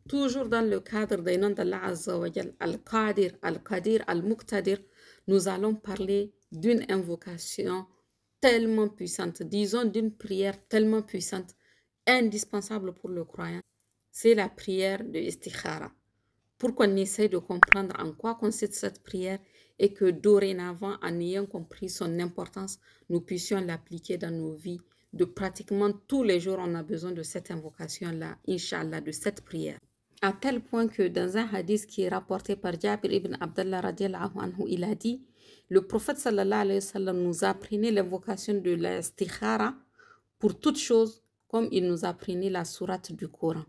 toujours dans le cadre des noms d'Allah Azza wa Jal, Al-Qadir, Al-Qadir, Al-Muqtadir, nous allons parler d'une invocation tellement puissante, disons d'une prière tellement puissante, indispensable pour le croyant. C'est la prière de Istikhara. Pour qu'on essaie de comprendre en quoi consiste cette prière et que dorénavant, en ayant compris son importance, nous puissions l'appliquer dans nos vies. De pratiquement tous les jours, on a besoin de cette invocation-là, Inch'Allah, de cette prière. À tel point que dans un hadith qui est rapporté par Jabir ibn Abdallah radiallahu anhu, il a dit, le prophète sallallahu alayhi wa sallam nous apprenait l'invocation de la istikhara pour toute chose, comme il nous apprenait la sourate du Coran.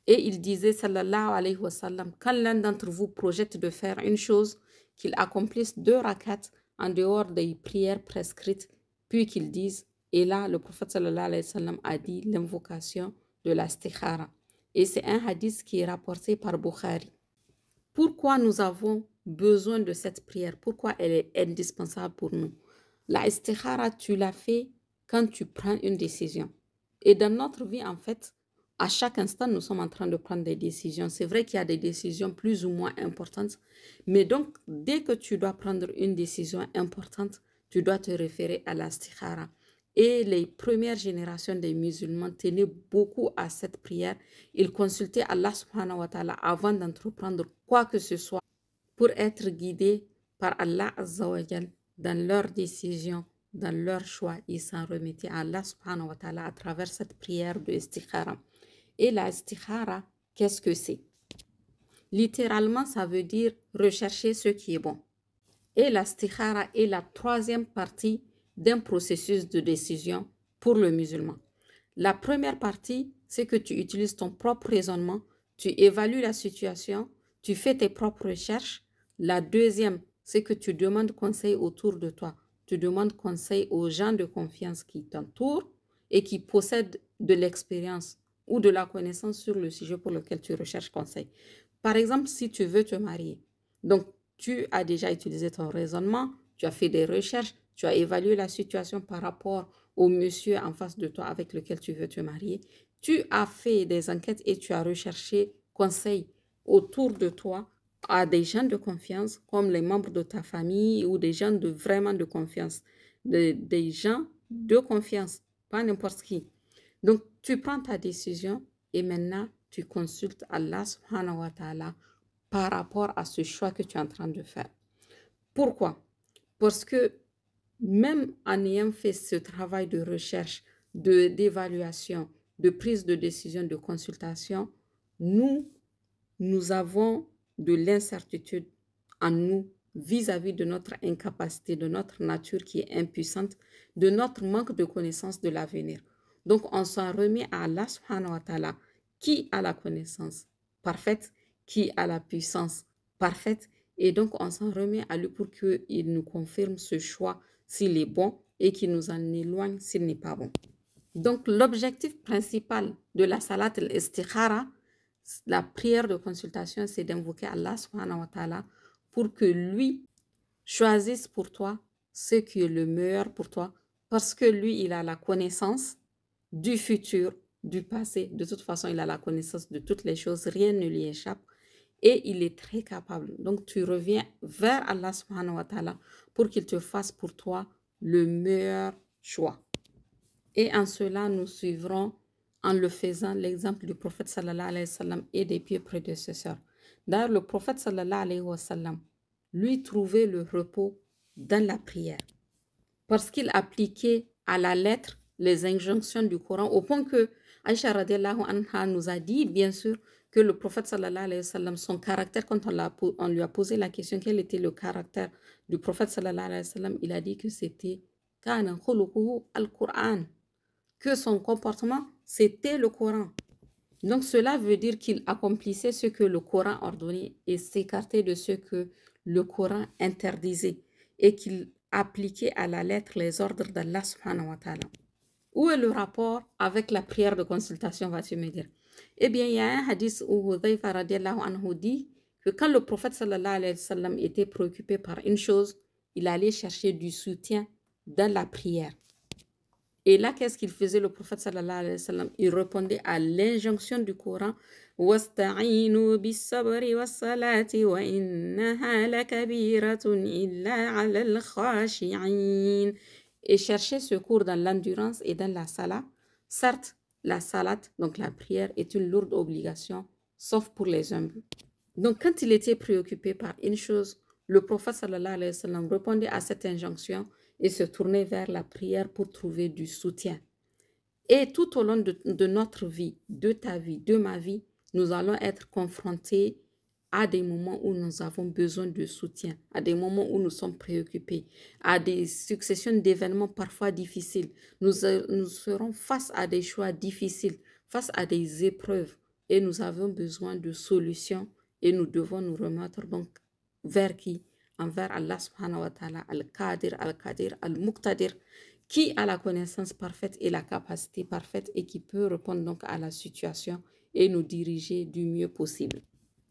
Et il disait, sallallahu alayhi wa sallam, quand l'un d'entre vous projette de faire une chose, qu'il accomplisse 2 rakats en dehors des prières prescrites, puis qu'il dise, et là, le prophète sallallahu alayhi wa sallam a dit l'invocation de la istikhara. Et c'est un hadith qui est rapporté par Bukhari. Pourquoi nous avons besoin de cette prière? Pourquoi elle est indispensable pour nous? La istikhara, tu l'as fait quand tu prends une décision. Et dans notre vie, en fait, à chaque instant, nous sommes en train de prendre des décisions. C'est vrai qu'il y a des décisions plus ou moins importantes, mais donc, dès que tu dois prendre une décision importante, tu dois te référer à la istikhara. Et les premières générations des musulmans tenaient beaucoup à cette prière. Ils consultaient Allah subhanahu wa ta'ala avant d'entreprendre quoi que ce soit pour être guidés par Allah azza wa jal dans leurs décisions, dans leurs choix. Ils s'en remettaient à Allah subhanahu wa ta'ala à travers cette prière de istikhara. Et la istikhara, qu'est-ce que c'est? Littéralement, ça veut dire rechercher ce qui est bon. Et la istikhara est la 3e partie d'un processus de décision pour le musulman. La première partie, c'est que tu utilises ton propre raisonnement, tu évalues la situation, tu fais tes propres recherches. La deuxième, c'est que tu demandes conseil autour de toi. Tu demandes conseil aux gens de confiance qui t'entourent et qui possèdent de l'expérience ou de la connaissance sur le sujet pour lequel tu recherches conseil. Par exemple, si tu veux te marier, donc tu as déjà utilisé ton raisonnement, tu as fait des recherches, tu as évalué la situation par rapport au monsieur en face de toi avec lequel tu veux te marier. Tu as fait des enquêtes et tu as recherché conseil autour de toi à des gens de confiance, comme les membres de ta famille ou des gens vraiment de confiance. Des gens de confiance, pas n'importe qui. Donc, tu prends ta décision et maintenant, tu consultes Allah subhanahu wa ta'ala par rapport à ce choix que tu es en train de faire. Pourquoi? Parce que même en ayant fait ce travail de recherche, d'évaluation, de prise de décision, de consultation, nous avons de l'incertitude en nous vis-à-vis de notre incapacité, de notre nature qui est impuissante, de notre manque de connaissance de l'avenir. Donc, on s'en remet à Allah subhanahu wa ta'ala qui a la connaissance parfaite, qui a la puissance parfaite. Et donc, on s'en remet à lui pour qu'il nous confirme ce choix s'il est bon et qu'il nous en éloigne s'il n'est pas bon. Donc, l'objectif principal de la salat al-istikhara, la prière de consultation, c'est d'invoquer Allah subhanahu wa ta'ala pour que lui choisisse pour toi ce qui est le meilleur pour toi parce que lui, il a la connaissance du futur, du passé. De toute façon, il a la connaissance de toutes les choses, rien ne lui échappe et il est très capable. Donc, tu reviens vers Allah subhanahu wa ta'ala pour qu'il te fasse pour toi le meilleur choix. Et en cela, nous suivrons en le faisant l'exemple du prophète sallallahu alayhi wa sallam et des pieux prédécesseurs. D'ailleurs, le prophète sallallahu alayhi wa sallam, lui trouvait le repos dans la prière parce qu'il appliquait à la lettre les injonctions du Coran au point que Aïcha radiallahu anha nous a dit, bien sûr, que le prophète sallallahu alayhi wa sallam, son caractère, quand on lui a posé la question quel était le caractère du prophète sallallahu alayhi wa sallam, il a dit que c'était kana khuluquhu al-Qur'an, que son comportement, c'était le Coran. Donc, cela veut dire qu'il accomplissait ce que le Coran ordonnait et s'écartait de ce que le Coran interdisait et qu'il appliquait à la lettre les ordres d'Allah subhanahu wa ta'ala. Où est le rapport avec la prière de consultation, vas-tu me dire? Eh bien, il y a un hadith où Hudhayfa radiallahu anhu dit que quand le prophète sallallahu alayhi wa sallam était préoccupé par une chose, il allait chercher du soutien dans la prière. Et là, qu'est-ce qu'il faisait le prophète sallallahu alayhi wa sallam? Il répondait à l'injonction du Coran. وَاسْتَعِينُوا بِالصَّبْرِ وَالصَّلَاةِ وَإِنَّهَا لَكَبِيرَةٌ إِلَّا عَلَى الْخَاشِعِينَ. Et chercher secours dans l'endurance et dans la salat. Certes, la salat, donc la prière, est une lourde obligation, sauf pour les humbles. Donc, quand il était préoccupé par une chose, le prophète sallallahu alayhi wa sallam répondait à cette injonction et se tournait vers la prière pour trouver du soutien. Et tout au long de notre vie, de ta vie, de ma vie, nous allons être confrontés à des moments où nous avons besoin de soutien, à des moments où nous sommes préoccupés, à des successions d'événements parfois difficiles. Nous serons face à des choix difficiles, face à des épreuves et nous avons besoin de solutions et nous devons nous remettre donc vers qui? Envers Allah subhanahu wa ta'ala, Al-Qadir, Al-Qadir, Al-Muqtadir, qui a la connaissance parfaite et la capacité parfaite et qui peut répondre donc à la situation et nous diriger du mieux possible.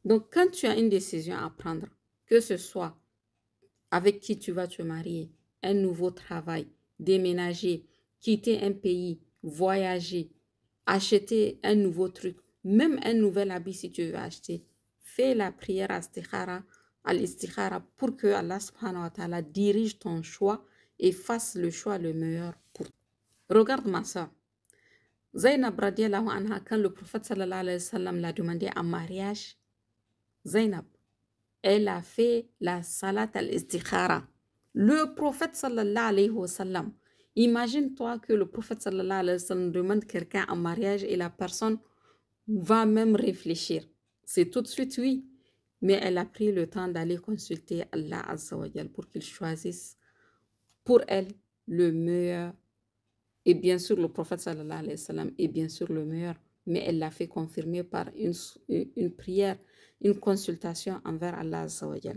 Donc, quand tu as une décision à prendre, que ce soit avec qui tu vas te marier, un nouveau travail, déménager, quitter un pays, voyager, acheter un nouveau truc, même un nouvel habit si tu veux acheter, fais la prière al-istikhara pour que Allah subhanahu wa ta'ala dirige ton choix et fasse le choix le meilleur pour toi. Regarde ma soeur. Zainab radiallahu anha, quand le prophète sallallahu alayhi wa sallam l'a demandé en mariage, Zainab, elle a fait la salat al-istikhara. Le prophète sallallahu alayhi wa sallam, imagine-toi que le prophète sallallahu alayhi wa sallam demande quelqu'un en mariage et la personne va même réfléchir. C'est tout de suite oui. Mais elle a pris le temps d'aller consulter Allah Azza wa Jal pour qu'il choisisse pour elle le meilleur. Et bien sûr, le prophète sallallahu alayhi wa sallam est bien sûr le meilleur. Mais elle l'a fait confirmer par une prière, une consultation envers Allah Azza wa Jal.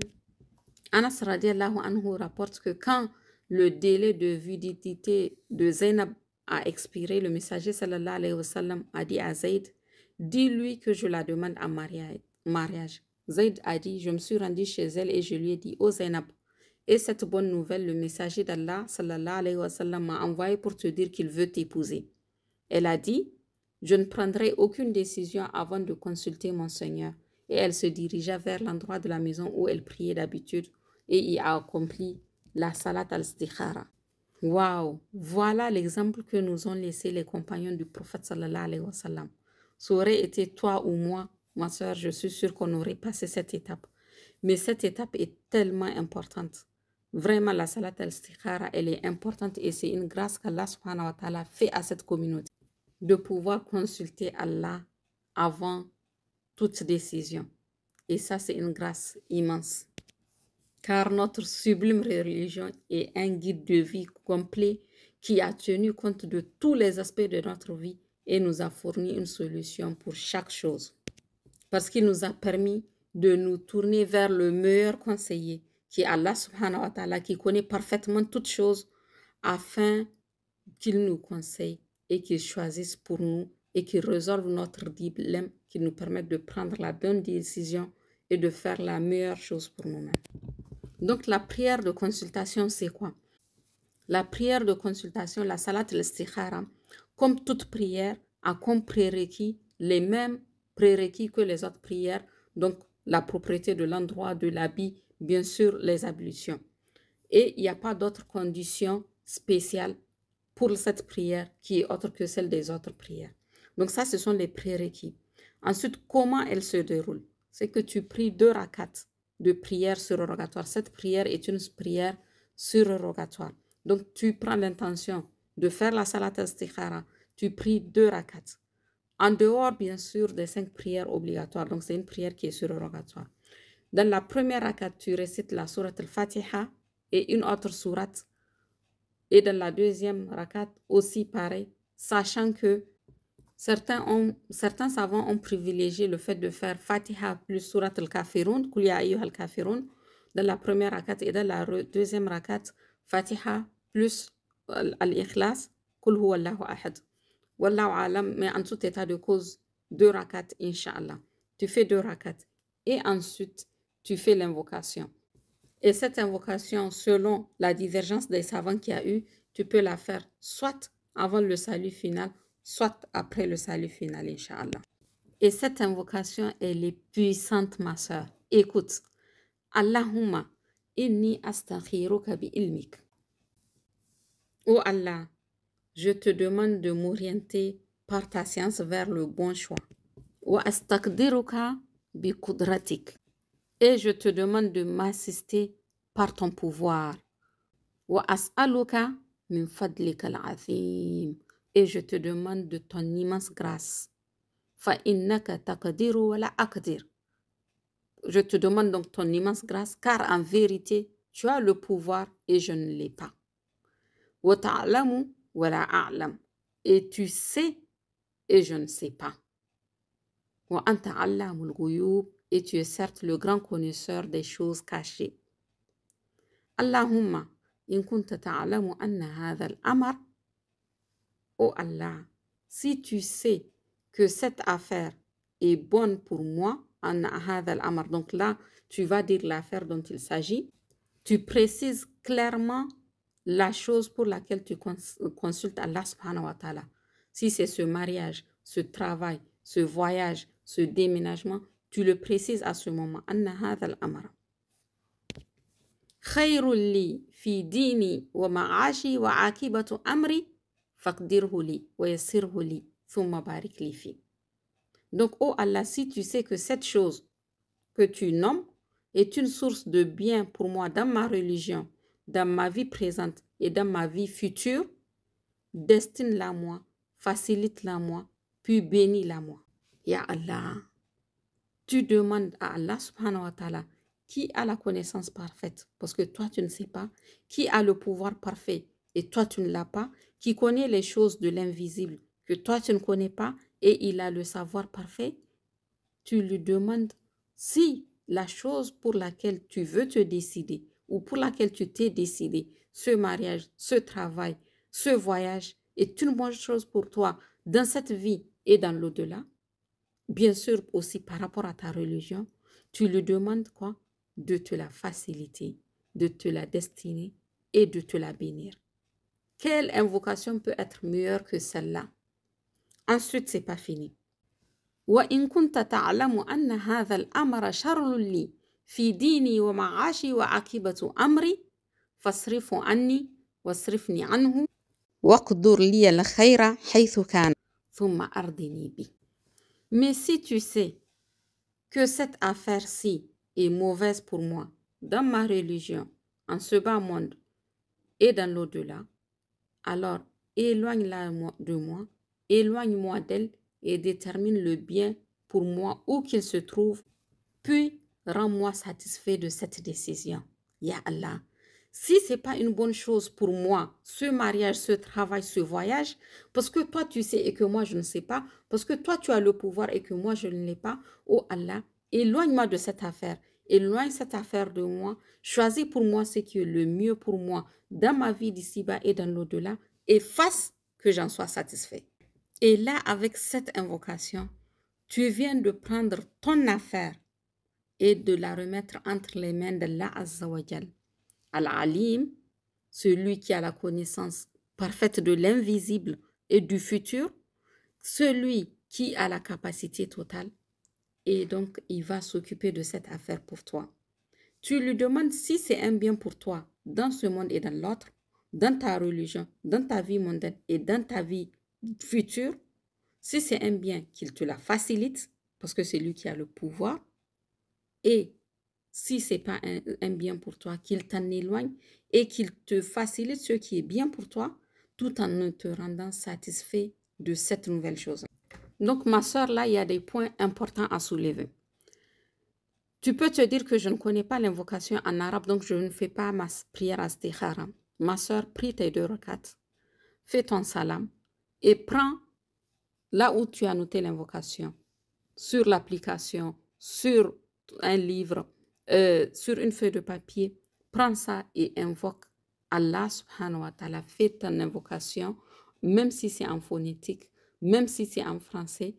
Anas radiallahu anhu rapporte que quand le délai de validité de Zainab a expiré, le messager sallallahu alayhi wa sallam a dit à Zayd, dis-lui que je la demande en mariage. Zayd a dit, je me suis rendu chez elle et je lui ai dit, oh Zainab, et cette bonne nouvelle, le messager d'Allah sallallahu alayhi wa sallam m'a envoyé pour te dire qu'il veut t'épouser. Elle a dit, je ne prendrai aucune décision avant de consulter mon Seigneur. Et elle se dirigea vers l'endroit de la maison où elle priait d'habitude et y a accompli la salat al-istikhara. Waouh! Voilà l'exemple que nous ont laissé les compagnons du prophète sallallahu alayhi wa sallam. Ça aurait été toi ou moi, ma soeur, je suis sûre qu'on aurait passé cette étape. Mais cette étape est tellement importante. Vraiment, la salat al-istikhara, elle est importante et c'est une grâce qu'Allah subhanahu wa ta'ala fait à cette communauté de pouvoir consulter Allah avant toute décision. Et ça, c'est une grâce immense. Car notre sublime religion est un guide de vie complet qui a tenu compte de tous les aspects de notre vie et nous a fourni une solution pour chaque chose. Parce qu'il nous a permis de nous tourner vers le meilleur conseiller, qui est Allah subhanahu wa ta'ala, qui connaît parfaitement toutes choses, afin qu'il nous conseille et qu'il choisisse pour nous et qu'il résolve notre dilemme, qu'il nous permette de prendre la bonne décision et de faire la meilleure chose pour nous-mêmes. Donc la prière de consultation, c'est quoi? La prière de consultation, la salat al-istikhara, comme toute prière, a comme prérequis les mêmes prérequis que les autres prières, donc la propriété de l'endroit, de l'habit, bien sûr les ablutions. Et il n'y a pas d'autres conditions spéciales pour cette prière qui est autre que celle des autres prières. Donc ça, ce sont les prérequis. Ensuite, comment elle se déroule? C'est que tu pries 2 rakats de prière surrogatoire. Cette prière est une prière surrogatoire. Donc, tu prends l'intention de faire la salat al-istikhara. Tu pries 2 rakats. En dehors, bien sûr, des 5 prières obligatoires. Donc, c'est une prière qui est surrogatoire. Dans la première rakat, tu récites la sourate al-Fatiha et une autre sourate. Et dans la deuxième rakat, aussi pareil, sachant que certains savants ont privilégié le fait de faire Fatiha plus Surat al-Kafirun, Kul ya ayyuhal kafirun, dans la première rakat, et dans la deuxième rakat, Fatiha plus al-Ikhlas, Kul huwallahu ahad. Wallahu alam, mais en tout état de cause, 2 rakats, Inch'Allah. Tu fais 2 rakats. Et ensuite, tu fais l'invocation. Et cette invocation, selon la divergence des savants qu'il y a eu, tu peux la faire soit avant le salut final, soit après le salut final, Inch'Allah. Et cette invocation, elle est puissante, ma soeur. Écoute, Allahumma inni astakhiruka bi ilmik. Oh Allah, je te demande de m'orienter par ta science vers le bon choix. Wa astakdiruka bi kudratik. Et je te demande de m'assister par ton pouvoir. Wa as'aluka min fadlika al-azim. Et je te demande de ton immense grâce. Fa innaka taqdiru wa la aqdir. Je te demande donc ton immense grâce, car en vérité, tu as le pouvoir et je ne l'ai pas. Wa ta'lamu wa la a'lam. Et tu sais et je ne sais pas. Wa anta 'allamul ghuyub. Et tu es certes le grand connaisseur des choses cachées. Allahumma in kunta ta'lamu anna hadha al-amr. Oh Allah, si tu sais que cette affaire est bonne pour moi, donc là, tu vas dire l'affaire dont il s'agit. Tu précises clairement la chose pour laquelle tu consultes Allah subhanahu wa ta'ala. Si c'est ce mariage, ce travail, ce voyage, ce déménagement, tu le précises à ce moment. Anna hadha al-amr khayrun li fi dini wa ma'ashi wa akibatu amri faqdirhu li wa yassirhu li thumma barik li fi. Donc, oh Allah, si tu sais que cette chose que tu nommes est une source de bien pour moi dans ma religion, dans ma vie présente et dans ma vie future, destine-la moi, facilite-la moi, puis bénis-la moi. Ya Allah, tu demandes à Allah subhanahu wa ta'ala qui a la connaissance parfaite, parce que toi tu ne sais pas, qui a le pouvoir parfait et toi tu ne l'as pas, qui connaît les choses de l'invisible que toi tu ne connais pas et il a le savoir parfait. Tu lui demandes si la chose pour laquelle tu veux te décider ou pour laquelle tu t'es décidé, ce mariage, ce travail, ce voyage est une bonne chose pour toi dans cette vie et dans l'au-delà. Bien sûr aussi par rapport à ta religion, tu lui demandes quoi? De te la faciliter, de te la destiner et de te la bénir. Quelle invocation peut être meilleure que celle-là? Ensuite, c'est pas fini. وإن كنت تعلم أن هذا الأمر شر لي في ديني ومعاشي وعاقبة أمري فاصرفه عني واصرفني عنه واقدر لي الخير حيث كان ثم أرضني به. Mais si tu sais que cette affaire-ci est mauvaise pour moi dans ma religion, en ce bas monde et dans l'au-delà, alors éloigne-la de moi, éloigne-moi d'elle et détermine le bien pour moi où qu'il se trouve, puis rends-moi satisfait de cette décision. Ya Allah, si ce n'est pas une bonne chose pour moi, ce mariage, ce travail, ce voyage, parce que toi tu sais et que moi je ne sais pas, parce que toi tu as le pouvoir et que moi je ne l'ai pas, oh Allah, éloigne-moi de cette affaire, éloigne cette affaire de moi, choisis pour moi ce qui est le mieux pour moi dans ma vie d'ici-bas et dans l'au-delà, et fasse que j'en sois satisfait. Et là, avec cette invocation, tu viens de prendre ton affaire et de la remettre entre les mains d'Allah Azza wa Jal. Al-Alim, celui qui a la connaissance parfaite de l'invisible et du futur, celui qui a la capacité totale, et donc il va s'occuper de cette affaire pour toi. Tu lui demandes si c'est un bien pour toi dans ce monde et dans l'autre, dans ta religion, dans ta vie mondaine et dans ta vie future. Si c'est un bien, qu'il te la facilite, parce que c'est lui qui a le pouvoir. Et si ce n'est pas un bien pour toi, qu'il t'en éloigne et qu'il te facilite ce qui est bien pour toi, tout en te rendant satisfait de cette nouvelle chose. Donc, ma soeur, là, il y a des points importants à soulever. Tu peux te dire que je ne connais pas l'invocation en arabe, donc je ne fais pas ma prière à istikhara. Ma soeur, prie tes 2 rakats, fais ton salam et prends là où tu as noté l'invocation, sur l'application, sur un livre, sur une feuille de papier, prends ça et invoque Allah subhanahu wa ta'ala. Fais ton invocation, même si c'est en phonétique, même si c'est en français.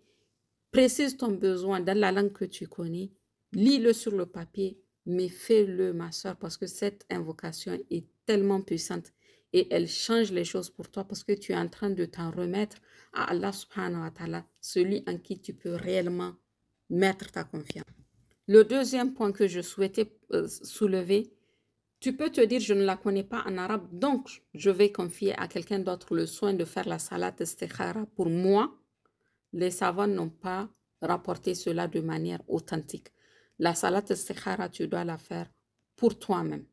Précise ton besoin dans la langue que tu connais. Lis-le sur le papier, mais fais-le, ma soeur, parce que cette invocation est tellement puissante et elle change les choses pour toi parce que tu es en train de t'en remettre à Allah subhanahu wa ta'ala, celui en qui tu peux réellement mettre ta confiance. Le deuxième point que je souhaitais soulever, tu peux te dire, je ne la connais pas en arabe, donc je vais confier à quelqu'un d'autre le soin de faire la salat istikhara pour moi. Les savants n'ont pas rapporté cela de manière authentique. La salat istikhara, tu dois la faire pour toi-même.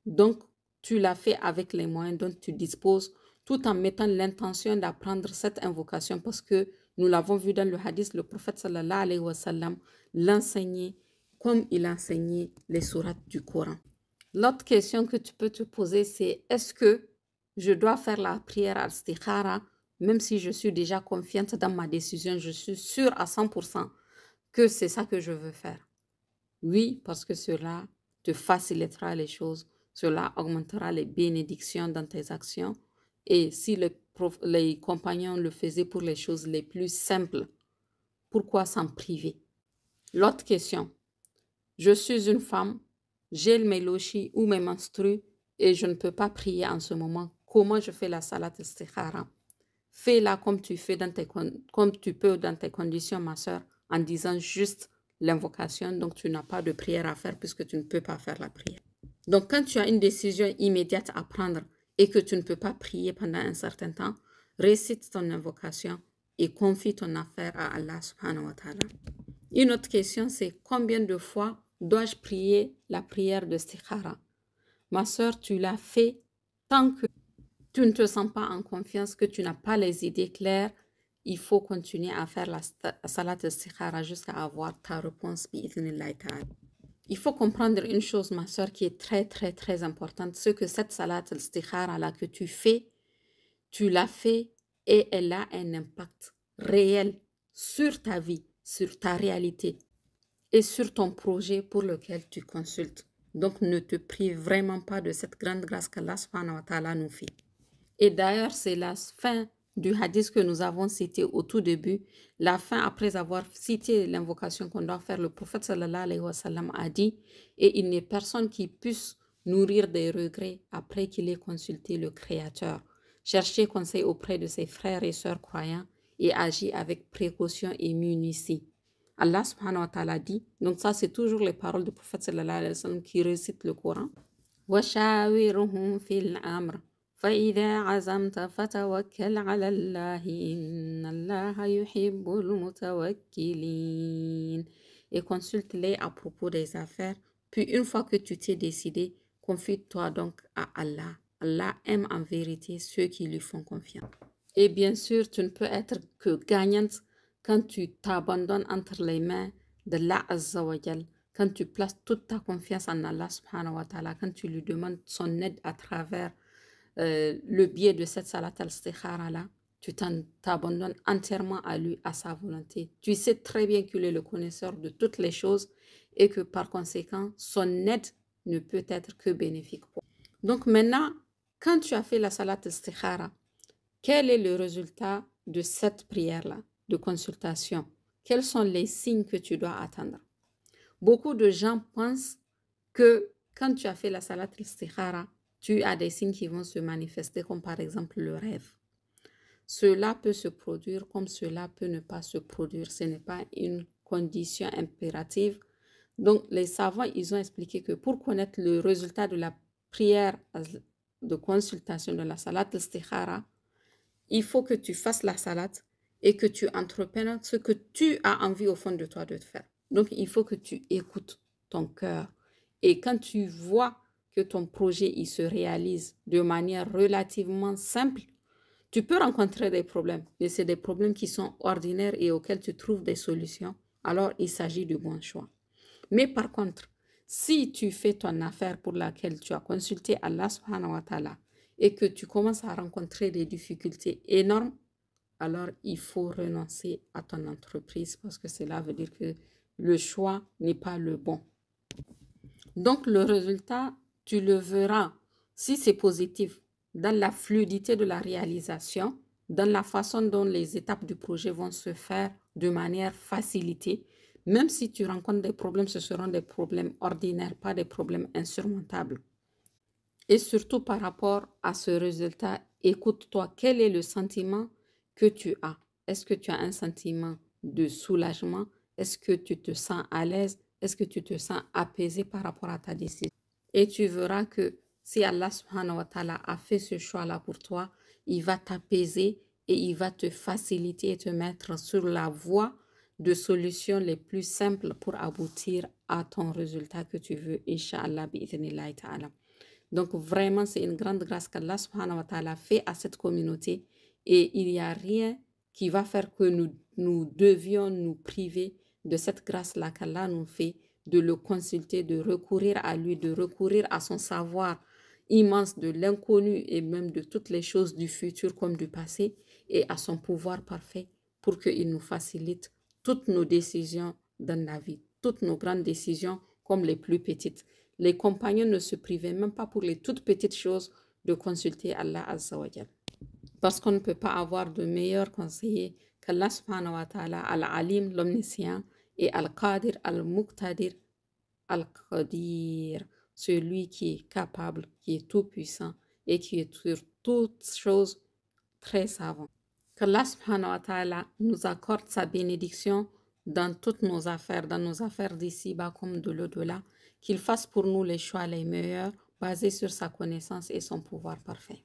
Donc, tu la fais avec les moyens dont tu disposes, tout en mettant l'intention d'apprendre cette invocation parce que nous l'avons vu dans le hadith, le prophète sallallahu alayhi wa sallam l'enseignait comme il enseignait les sourates du Coran. L'autre question que tu peux te poser, c'est est-ce que je dois faire la prière al-istikhara même si je suis déjà confiante dans ma décision, je suis sûre à 100% que c'est ça que je veux faire. Oui, parce que cela te facilitera les choses, cela augmentera les bénédictions dans tes actions. Et si les compagnons le faisaient pour les choses les plus simples, pourquoi s'en priver? L'autre question, je suis une femme, j'ai mes lochis ou mes menstrues et je ne peux pas prier en ce moment. Comment je fais la salat istikhara? Fais-la comme tu peux dans tes conditions, ma soeur, en disant juste l'invocation. Donc, tu n'as pas de prière à faire puisque tu ne peux pas faire la prière. Donc, quand tu as une décision immédiate à prendre et que tu ne peux pas prier pendant un certain temps, récite ton invocation et confie ton affaire à Allah subhanahu wa ta'ala. Une autre question, c'est combien de fois dois-je prier la prière de istikhara? Ma soeur, tu l'as fait tant que tu ne te sens pas en confiance, que tu n'as pas les idées claires, il faut continuer à faire la salat istikhara jusqu'à avoir ta réponse. Il faut comprendre une chose, ma soeur, qui est très, très, très importante, c'est que cette salat istikhara-là que tu fais, tu l'as fait et elle a un impact réel sur ta vie, sur ta réalité et sur ton projet pour lequel tu consultes. Donc, ne te prive vraiment pas de cette grande grâce qu'Allah subhanahu wa ta'ala nous fait. Et d'ailleurs, c'est la fin du hadith que nous avons cité au tout début. La fin, après avoir cité l'invocation qu'on doit faire, le prophète sallallahu alayhi wa sallam a dit « Et il n'est personne qui puisse nourrir des regrets après qu'il ait consulté le Créateur. Cherchez conseil auprès de ses frères et sœurs croyants et agit avec précaution et minutie. » Allah subhanahu wa ta'ala dit, donc ça c'est toujours les paroles du prophète sallallahu alayhi wa sallam qui récite le Coran. « Wa shawiruhum fil amr » فإذا عزمت فتوكل على الله إن الله يحب المتوكلين. Et consulte-les à propos des affaires. Puis une fois que tu t'es décidé, confie-toi donc à Allah. Allah aime en vérité ceux qui lui font confiance. Et bien sûr, tu ne peux être que gagnante quand tu t'abandonnes entre les mains d'Allah Azza wa Jal, quand tu places toute ta confiance en Allah subhanahu wa ta'ala, quand tu lui demandes son aide à travers le biais de cette salat al-istikhara-là, tu t'abandonnes entièrement à lui, à sa volonté. Tu sais très bien qu'il est le connaisseur de toutes les choses et que par conséquent, son aide ne peut être que bénéfique pour toi. Donc maintenant, quand tu as fait la salat al-istikhara, quel est le résultat de cette prière-là, de consultation? Quels sont les signes que tu dois attendre? Beaucoup de gens pensent que quand tu as fait la salat al-istikhara, tu as des signes qui vont se manifester, comme par exemple le rêve. Cela peut se produire comme cela peut ne pas se produire. Ce n'est pas une condition impérative. Donc, les savants, ils ont expliqué que pour connaître le résultat de la prière de consultation de la salat al-istikhara, il faut que tu fasses la salat et que tu entreprennes ce que tu as envie au fond de toi de faire. Donc, il faut que tu écoutes ton cœur. Et quand tu vois que ton projet il se réalise de manière relativement simple, tu peux rencontrer des problèmes, mais c'est des problèmes qui sont ordinaires et auxquels tu trouves des solutions. Alors, il s'agit du bon choix. Mais par contre, si tu fais ton affaire pour laquelle tu as consulté Allah subhanahu wa ta'ala et que tu commences à rencontrer des difficultés énormes, alors il faut renoncer à ton entreprise parce que cela veut dire que le choix n'est pas le bon. Donc, le résultat, tu le verras, si c'est positif, dans la fluidité de la réalisation, dans la façon dont les étapes du projet vont se faire de manière facilitée. Même si tu rencontres des problèmes, ce seront des problèmes ordinaires, pas des problèmes insurmontables. Et surtout par rapport à ce résultat, écoute-toi, quel est le sentiment que tu as? Est-ce que tu as un sentiment de soulagement? Est-ce que tu te sens à l'aise? Est-ce que tu te sens apaisé par rapport à ta décision? Et tu verras que si Allah subhanahu wa ta'ala a fait ce choix-là pour toi, il va t'apaiser et il va te faciliter et te mettre sur la voie de solutions les plus simples pour aboutir à ton résultat que tu veux, Inch'Allah, bi'idhnillahi ta'ala. Donc vraiment, c'est une grande grâce qu'Allah subhanahu wa ta'ala fait à cette communauté et il n'y a rien qui va faire que nous devions nous priver de cette grâce-là qu'Allah nous fait, de le consulter, de recourir à lui, de recourir à son savoir immense de l'inconnu et même de toutes les choses du futur comme du passé et à son pouvoir parfait pour qu'il nous facilite toutes nos décisions dans la vie, toutes nos grandes décisions comme les plus petites. Les compagnons ne se privaient même pas pour les toutes petites choses de consulter Allah Azza wa Jal. Parce qu'on ne peut pas avoir de meilleur conseiller qu'Allah subhanahu wa ta'ala, Al-Alim, l'omniscient, et Al-Qadir, Al-Muqtadir, Al-Qadir, celui qui est capable, qui est tout puissant et qui est sur toutes choses très savant. Qu'Allah subhanahu wa ta'ala nous accorde sa bénédiction dans toutes nos affaires d'ici-bas comme de l'au-delà, qu'il fasse pour nous les choix les meilleurs basés sur sa connaissance et son pouvoir parfait.